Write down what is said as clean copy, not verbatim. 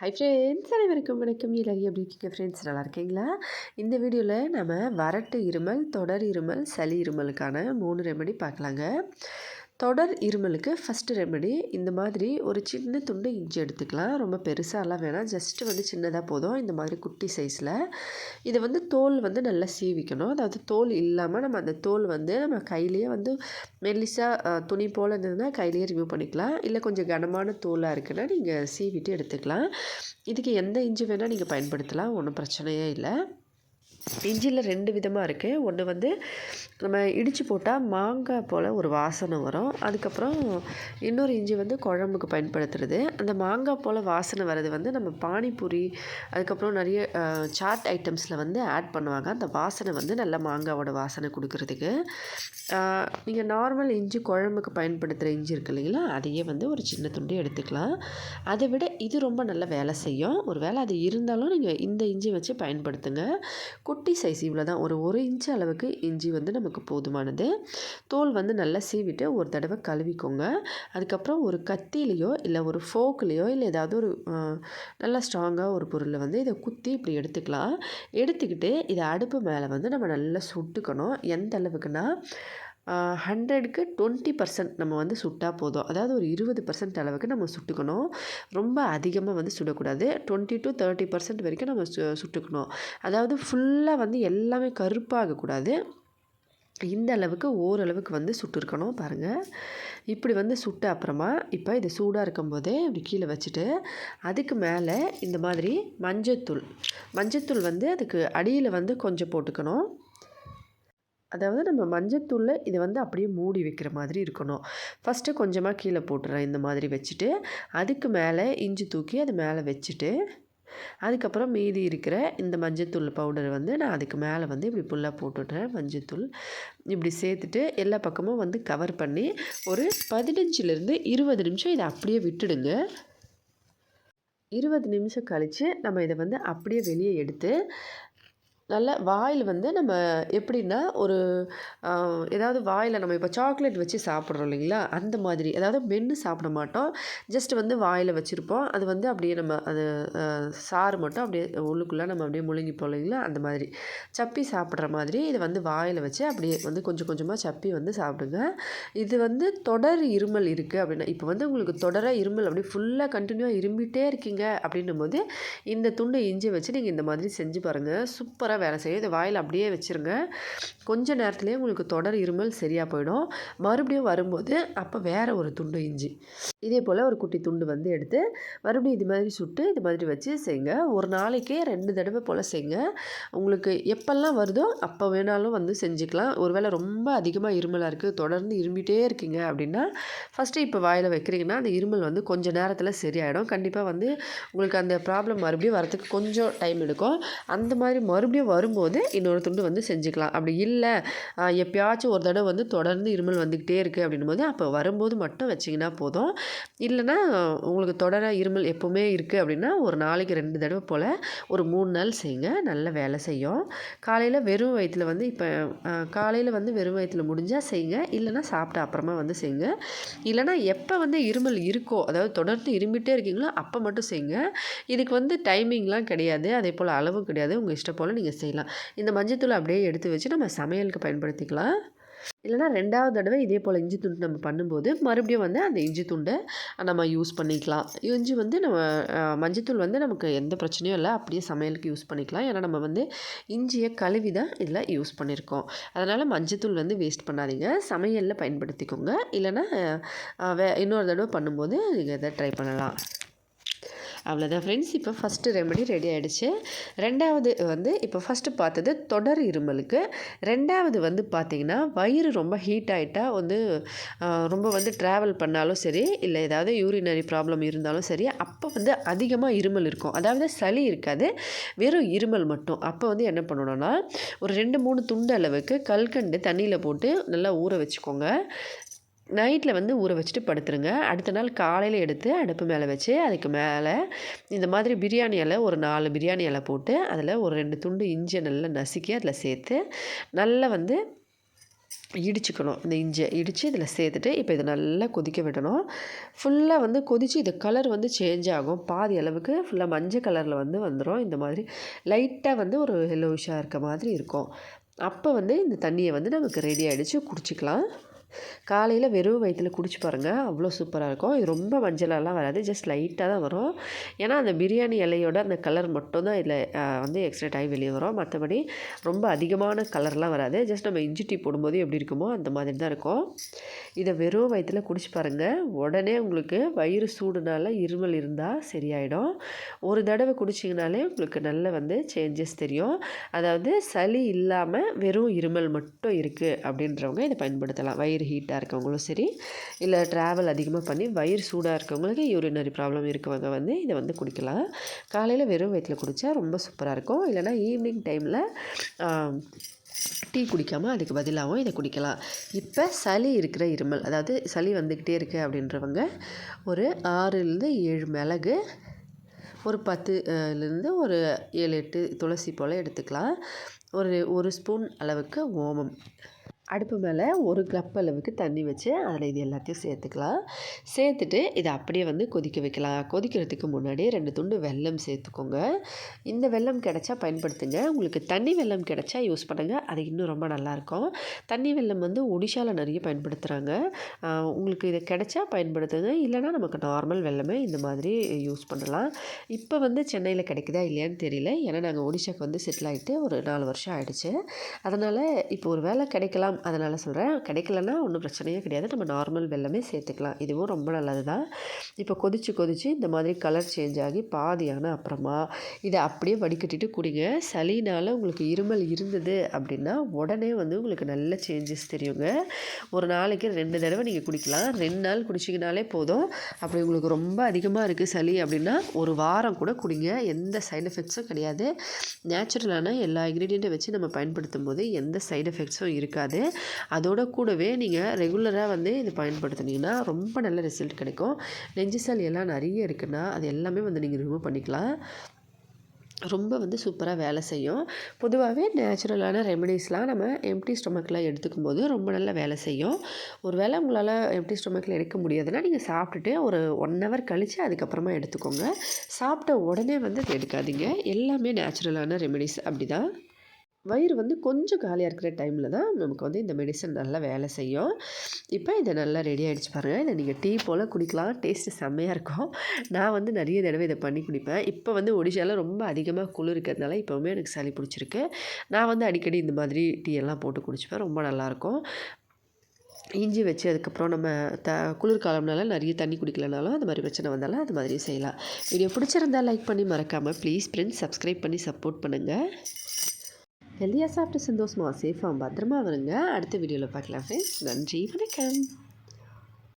Hi friends, அனைவருக்கும் வணக்கம். எல்லாரும் எப்படி இருக்கீங்க ஃப்ரெண்ட்ஸ்? நல்லா இருக்கீங்களா? இந்த வீடியோவில் நம்ம வறட்டு இருமல், தொடர் இருமல், சளி இருமலுக்கான 3 ரெமெடி பார்க்கலாங்க. தொடர் இருமலுக்கு ஃபஸ்ட்டு ரெமெடி இந்த மாதிரி ஒரு சின்ன துண்டு இஞ்சி எடுத்துக்கலாம். ரொம்ப பெருசாலாம் வேணாம், ஜஸ்ட்டு வந்து சின்னதாக போதும். இந்த மாதிரி குட்டி சைஸில் இதை வந்து தோல் வந்து நல்லா சீவிக்கணும். அதாவது தோல் இல்லாமல் நம்ம அந்த தோல் வந்து நம்ம கையிலேயே வந்து மெல்லிசாக துணி போல் இருந்ததுன்னா கையிலேயே ரிமூவ் பண்ணிக்கலாம். இல்லை கொஞ்சம் கனமான தோலாக இருக்குன்னா நீங்கள் சீவிட்டு எடுத்துக்கலாம். இதுக்கு எந்த இஞ்சி வேணால் நீங்கள் பயன்படுத்தலாம், ஒன்றும் பிரச்சனையே இல்லை. இஞ்சியில் 2 விதமாக இருக்குது. ஒன்று வந்து நம்ம இடித்து போட்டால் மாங்காய் போல் ஒரு வாசனை வரும். அதுக்கப்புறம் இன்னொரு இஞ்சி வந்து குழம்புக்கு பயன்படுத்துகிறது. அந்த மாங்காய் போல் வாசனை வர்றது வந்து நம்ம பானிபூரி, அதுக்கப்புறம் நிறைய சாட் ஐட்டம்ஸில் வந்து ஆட் பண்ணுவாங்க. அந்த வாசனை வந்து நல்ல மாங்காவோட வாசனை கொடுக்கறதுக்கு. நீங்கள் நார்மல் இஞ்சி குழம்புக்கு பயன்படுத்துகிற இஞ்சி இருக்குது இல்லைங்களா, அதையே வந்து ஒரு சின்ன துண்டு எடுத்துக்கலாம். அதை விட இது ரொம்ப நல்ல வேலை செய்யும். ஒரு வேளை அது இருந்தாலும் நீங்கள் இந்த இஞ்சி வச்சு பயன்படுத்துங்க. குட்டி சைஸ் இவ்வளோ தான், ஒரு இன்ச்சு அளவுக்கு இஞ்சி வந்து நமக்கு போதுமானது. தோல் வந்து நல்லா சீவிட்டு ஒரு தடவை கழுவிக்கோங்க. அதுக்கப்புறம் ஒரு கத்திலேயோ இல்லை ஒரு ஃபோக்லேயோ இல்லை ஏதாவது ஒரு நல்லா ஸ்ட்ராங்காக ஒரு பொருளை வந்து இதை குத்தி இப்படி எடுத்துக்கலாம். எடுத்துக்கிட்டு இதை அடுப்பு மேலே வந்து நம்ம நல்லா சுட்டுக்கணும். எந்த அளவுக்குன்னா 100க்கு 20% நம்ம வந்து சுட்டால் போதும். அதாவது ஒரு 20% அளவுக்கு நம்ம சுட்டுக்கணும். ரொம்ப அதிகமாக வந்து சுடக்கூடாது. 20 to 30% வரைக்கும் நம்ம சுட்டுக்கணும். அதாவது ஃபுல்லாக வந்து எல்லாமே கருப்பாகக்கூடாது. இந்த அளவுக்கு ஓரளவுக்கு வந்து சுட்டுருக்கணும். பாருங்கள், இப்படி வந்து சுட்ட அப்புறமா இப்போ இது சூடாக இருக்கும்போதே இப்படி கீழே வச்சுட்டு அதுக்கு மேலே இந்த மாதிரி மஞ்சத்தூள் வந்து அதுக்கு அடியில் வந்து கொஞ்சம் போட்டுக்கணும். அதாவது நம்ம மஞ்சத்தூளில் இதை வந்து அப்படியே மூடி வைக்கிற மாதிரி இருக்கணும். ஃபஸ்ட்டு கொஞ்சமாக கீழே போட்டுறேன் இந்த மாதிரி வச்சுட்டு, அதுக்கு மேலே இஞ்சி தூக்கி அது மேலே வச்சுட்டு, அதுக்கப்புறம் மீதி இருக்கிற இந்த மஞ்சத்தூள் பவுடரை வந்து நான் அதுக்கு மேலே வந்து இப்படி ஃபுல்லாக போட்டுடுறேன். மஞ்சத்தூள் இப்படி சேர்த்துட்டு எல்லா பக்கமும் வந்து கவர் பண்ணி ஒரு 15லேருந்து 20 நிமிஷம் இதை அப்படியே விட்டுடுங்க. 20 நிமிஷம் கழித்து நம்ம இதை வந்து அப்படியே வெளியே எடுத்து நல்லா வாயில் வந்து நம்ம எப்படின்னா ஒரு ஏதாவது வாயில் நம்ம இப்போ சாக்லேட் வச்சு சாப்பிட்றோம் இல்லைங்களா, அந்த மாதிரி. அதாவது மென்று சாப்பிட மாட்டோம், ஜஸ்ட் வந்து வாயில் வச்சுருப்போம். அது வந்து அப்படியே நம்ம அது சாறு மட்டும் அப்படியே உள்ளுக்குள்ளே நம்ம அப்படியே முழுங்கிப்போம் இல்லைங்களா, அந்த மாதிரி சப்பி சாப்பிட்ற மாதிரி இதை வந்து வாயில் வச்சு அப்படியே வந்து கொஞ்சம் கொஞ்சமாக சப்பி வந்து சாப்பிடுங்க. இது வந்து தொடர் இருமல் இருக்குது அப்படின்னா, இப்போ வந்து உங்களுக்கு தொடராக இருமல் அப்படியே ஃபுல்லாக கண்டினியூவாக இரும்பிகிட்டே இருக்கீங்க அப்படின்னும் போது இந்த துண்டு இஞ்சி வச்சு நீங்கள் இந்த மாதிரி செஞ்சு பாருங்கள். சூப்பராக வேலை செய்யும். இதை வாயில் அப்படியே வச்சுருங்க. கொஞ்ச நேரத்துலேயே உங்களுக்கு தொடர் இருமல் சரியாக போயிடும். மறுபடியும் வரும்போது அப்போ வேறு ஒரு துண்டு இஞ்சி இதே போல் ஒரு குட்டி துண்டு வந்து எடுத்து மறுபடியும் இது மாதிரி சுட்டு இது மாதிரி வச்சு செய்யுங்க. ஒரு நாளைக்கே 2 தடவை போல் செய்யுங்க. உங்களுக்கு எப்போல்லாம் வருதோ அப்போ வேணாலும் வந்து செஞ்சுக்கலாம். ஒருவேளை ரொம்ப அதிகமாக இருமலாக இருக்குது, தொடர்ந்து இருமிகிட்டே இருக்கீங்க அப்படின்னா ஃபஸ்ட்டு இப்போ வாயில் வைக்கிறீங்கன்னா அந்த இருமல் வந்து கொஞ்சம் நேரத்தில் சரியாயிடும். கண்டிப்பாக வந்து உங்களுக்கு அந்த ப்ராப்ளம் மறுபடியும் வரத்துக்கு கொஞ்சம் டைம் எடுக்கும். அந்த மாதிரி மறுபடியும் வரும்போது இன்னொரு துண்டு வந்து செஞ்சுக்கலாம். அப்படி இல்லை எப்பயாச்சும் ஒரு தடவை வந்து தொடர்ந்து இருமல் வந்துக்கிட்டே இருக்குது அப்படின்னும் போது அப்போ வரும்போது மட்டும் வச்சிங்கன்னா போதும். இல்லைன்னா உங்களுக்கு தொடர இருமல் எப்போவுமே இருக்குது அப்படின்னா ஒரு நாளைக்கு 2 தடவை போல் ஒரு 3 நாள் செய்யுங்க. நல்ல வேலை செய்யும். காலையில் வெறும் வயிற்றில் வந்து இப்போ காலையில் வந்து வெறும் வயிற்றில் முடிஞ்சால் செய்யுங்க. இல்லைன்னா சாப்பிட்ட அப்புறமா வந்து செய்யுங்க. இல்லைனா எப்போ வந்து இருமல் இருக்கோ, அதாவது தொடர்ந்து இருமிகிட்டே இருக்கீங்களோ அப்போ மட்டும் செய்யுங்க. இதுக்கு வந்து டைமிங்லாம் கிடையாது, அதே போல் அளவும் கிடையாது. உங்கள் இஷ்டம் போல் நீங்கள் செய்யலாம். இந்த மஞ்சத்தூளை அப்படியே எடுத்து வச்சு நம்ம சமையலுக்கு பயன்படுத்திக்கலாம். இல்லைனா 2வது தடவை இதே போல் இஞ்சி துண்டு நம்ம பண்ணும்போது மறுபடியும் வந்து அந்த இஞ்சி துண்டை நம்ம யூஸ் பண்ணிக்கலாம். இஞ்சி வந்து நம்ம மஞ்சத்தூள் வந்து நமக்கு எந்த பிரச்சனையும் இல்லை, அப்படியே சமையலுக்கு யூஸ் பண்ணிக்கலாம். ஏன்னா நம்ம வந்து இஞ்சியை கழுவி தான் இதில் யூஸ் பண்ணியிருக்கோம். அதனால் மஞ்சத்தூள் வந்து வேஸ்ட் பண்ணாதீங்க, சமையலில் பயன்படுத்திக்கோங்க. இல்லைனா இன்னொரு தடவை பண்ணும்போது நீங்கள் இதை ட்ரை பண்ணலாம். அவ்வளோதான் ஃப்ரெண்ட்ஸ். இப்போ ஃபஸ்ட்டு ரெமெடி ரெடி ஆகிடுச்சு. 2வது வந்து இப்போ ஃபஸ்ட்டு பார்த்தது தொடர் இருமலுக்கு. 2வது வந்து பார்த்திங்கன்னா வயிறு ரொம்ப ஹீட் ஆகிட்டால் வந்து ரொம்ப வந்து ட்ராவல் பண்ணாலும் சரி, இல்லை ஏதாவது யூரினரி ப்ராப்ளம் இருந்தாலும் சரி, அப்போ வந்து அதிகமாக இருமல் இருக்கும். அதாவது சளி இருக்காது, வெறும் இருமல் மட்டும். அப்போ வந்து என்ன பண்ணணும்னா ஒரு 2-3 துண்டு அளவுக்கு கல்கண்டு தண்ணியில் போட்டு நல்லா ஊற வச்சுக்கோங்க. நைட்டில் வந்து ஊற வச்சுட்டு படுத்துருங்க. அடுத்த நாள் காலையில் எடுத்து அடுப்பு மேலே வச்சு அதுக்கு மேலே இந்த மாதிரி பிரியாணி இலை ஒரு 4 பிரியாணி இலை போட்டு அதில் ஒரு 2 துண்டு இஞ்சியை நல்லா நசுக்கி அதில் சேர்த்து நல்லா வந்து இடிச்சுக்கணும். இந்த இஞ்சியை இடித்து இதில் சேர்த்துட்டு இப்போ இதை நல்லா கொதிக்க விடணும். ஃபுல்லாக வந்து கொதித்து இது கலர் வந்து சேஞ்ச் ஆகும். பாதி அளவுக்கு ஃபுல்லாக மஞ்சள் கலரில் வந்து வந்துடும். இந்த மாதிரி லைட்டாக வந்து ஒரு எல்லோயிஷாக இருக்க மாதிரி இருக்கும். அப்போ வந்து இந்த தண்ணியை வந்து நமக்கு ரெடி ஆகிடுச்சு, குடிச்சிக்கலாம். காலையில் வெறும் வயிற்றில் குடிச்சு பாருங்கள், அவ்வளோ சூப்பராக இருக்கும். இது ரொம்ப மஞ்சளாலாம் வராது, ஜஸ்ட் லைட்டாக தான் வரும். ஏன்னா அந்த பிரியாணி இலையோட அந்த கலர் மட்டும் தான் இதில் வந்து எக்ஸ்ட்ரேட் ஆகி வெளியே வரும். மற்றபடி ரொம்ப அதிகமான கலர்லாம் வராது. ஜஸ்ட் நம்ம இஞ்சி டீ போடும்போது எப்படி இருக்குமோ அந்த மாதிரி தான் இருக்கும். இதை வெறும் வயிற்றில் குடிச்சு பாருங்கள், உடனே உங்களுக்கு வயிறு சூடுனால இருமல் இருந்தால் சரியாயிடும். ஒரு தடவை குடிச்சிங்கனாலே உங்களுக்கு நல்ல வந்து சேஞ்சஸ் தெரியும். அதாவது சளி இல்லாமல் வெறும் இருமல் மட்டும் இருக்குது அப்படின்றவங்க இதை பயன்படுத்தலாம். வயிறு ஹீட்டாக இருக்கவங்களும் சரி, இல்லை ட்ராவல் அதிகமாக பண்ணி வயிறு சூடாக இருக்கவங்களுக்கு யூரினரி ப்ராப்ளம் இருக்கவங்க வந்து இதை வந்து குடிக்கலாம். காலையில் வெறும் வயிற்றில் குடித்தா ரொம்ப சூப்பராக இருக்கும். இல்லைனா ஈவினிங் டைமில் டீ குடிக்காமல் அதுக்கு பதிலாகவும் இதை குடிக்கலாம். இப்போ சளி இருக்கிற இருமல், அதாவது சளி வந்துக்கிட்டே இருக்குது அப்படின்றவங்க ஒரு 6லேருந்து 7 மிளகு, ஒரு 10லேருந்து ஒரு 7, 8 துளசி போல் எடுத்துக்கலாம். ஒரு ஸ்பூன் அளவுக்கு ஓமம், அடுப்பு மேலே 1 கப் அளவுக்கு தண்ணி வச்சு அதில் இது எல்லாத்தையும் சேர்த்துக்கலாம். சேர்த்துட்டு இதை அப்படியே வந்து கொதிக்க வைக்கலாம். கொதிக்கிறதுக்கு முன்னாடி 2 துண்டு வெல்லம் சேர்த்துக்கோங்க. இந்த வெல்லம் கிடைச்சா பயன்படுத்துங்க. உங்களுக்கு தண்ணி வெல்லம் கிடைச்சா யூஸ் பண்ணுங்கள், அது இன்னும் ரொம்ப நல்லாயிருக்கும். தண்ணி வெல்லம் வந்து ஒடிஷாவில் நிறைய பயன்படுத்துகிறாங்க. உங்களுக்கு இது கிடைச்சா பயன்படுத்துங்க, இல்லைனா நமக்கு நார்மல் வெல்லமே இந்த மாதிரி யூஸ் பண்ணலாம். இப்போ வந்து சென்னையில் கிடைக்குதா இல்லையான்னு தெரியல, ஏன்னா நாங்கள் ஒடிஷாவுக்கு வந்து செட்டில் ஆகிட்டு ஒரு 4 வருஷம் ஆகிடுச்சு. அதனால் இப்போ ஒரு வேளை கிடைக்கலாம், அதனால் சொல்கிறேன். கிடைக்கலன்னா ஒன்றும் பிரச்சனையே கிடையாது, நம்ம நார்மல் வெல்லமே சேர்த்துக்கலாம். இதுவும் ரொம்ப நல்லது தான். இப்போ கொதித்து இந்த மாதிரி கலர் சேஞ்ச் ஆகி பாதியான அப்புறமா இதை அப்படியே வடிகட்டிட்டு குடிங்க. சளினால் உங்களுக்கு இருமல் இருந்தது அப்படின்னா உடனே வந்து உங்களுக்கு நல்ல சேஞ்சஸ் தெரியுங்க. ஒரு நாளைக்கு 2 தடவை நீங்கள் குடிக்கலாம். 2 நாள் குடிச்சிங்கனாலே போதும். அப்படி உங்களுக்கு ரொம்ப அதிகமாக இருக்குது சளி அப்படின்னா ஒரு வாரம் கூட குடிங்க, எந்த சைடு எஃபெக்ட்ஸும் கிடையாது. நேச்சுரலான எல்லா இன்க்ரீடியண்ட்டை வச்சு நம்ம பயன்படுத்தும் போது எந்த சைடு எஃபெக்ட்ஸும் இருக்காது. அதோட கூடவே நீங்கள் ரெகுலராக வந்து இது பயன்படுத்துனீங்கன்னா ரொம்ப நல்ல ரிசல்ட் கிடைக்கும். நெஞ்சு சளி எல்லாம் நிறைய இருக்குன்னா அது எல்லாமே வந்து நீங்கள் ரிமூவ் பண்ணிக்கலாம். ரொம்ப வந்து சூப்பராக வேலை செய்யும். பொதுவாகவே நேச்சுரலான ரெமெடிஸ்லாம் நம்ம எம்டி ஸ்டொமக்கில் எடுத்துக்கும் போது ரொம்ப நல்லா வேலை செய்யும். ஒரு வேளை உங்களால் எம்டி ஸ்டொமக்கில் எடுக்க முடியாதுன்னா நீங்கள் சாப்பிட்டுட்டு ஒரு 1 ஹவர் கழித்து அதுக்கப்புறமா எடுத்துக்கோங்க. சாப்பிட்ட உடனே வந்து அது எடுக்காதீங்க. எல்லாமே நேச்சுரலான ரெமெடிஸ் அப்படி தான். வயிறு வந்து கொஞ்சம் காலியாக இருக்கிற டைமில் தான் நமக்கு வந்து இந்த மெடிசன் நல்லா வேலை செய்யும். இப்போ இதை நல்லா ரெடி ஆகிடுச்சு பாருங்கள். இதை நீங்கள் டீ போல் குடிக்கலாம், டேஸ்ட்டு செம்மையாக இருக்கும். நான் வந்து நிறைய தடவை இதை பண்ணி குடிப்பேன். இப்போ வந்து ஒடிஷாவில் ரொம்ப அதிகமாக குளிர் இருக்கிறதுனால இப்போவுமே எனக்கு சளி பிடிச்சிருக்கு. நான் வந்து அடிக்கடி இந்த மாதிரி டீ எல்லாம் போட்டு குடிச்சுப்பேன், ரொம்ப நல்லாயிருக்கும். இஞ்சி வச்சு அதுக்கப்புறம் நம்ம குளிர்காலம்னால நிறைய தண்ணி குடிக்கலனாலும் அந்த மாதிரி பிரச்சனை வந்தாலும் அது மாதிரி செய்யலாம். வீடியோ பிடிச்சிருந்தால் லைக் பண்ணி மறக்காமல் ப்ளீஸ் ஃப்ரெண்ட்ஸ் சப்ஸ்கிரைப் பண்ணி சப்போர்ட் பண்ணுங்கள். ஹெல்த்தியாக சாப்பிட்டு சந்தோஷமாக சேஃபாக பத்திரமா வருங்க. அடுத்த வீடியோவில் பார்க்கலாம் ஃப்ரெண்ட்ஸ். நன்றி, வணக்கம்.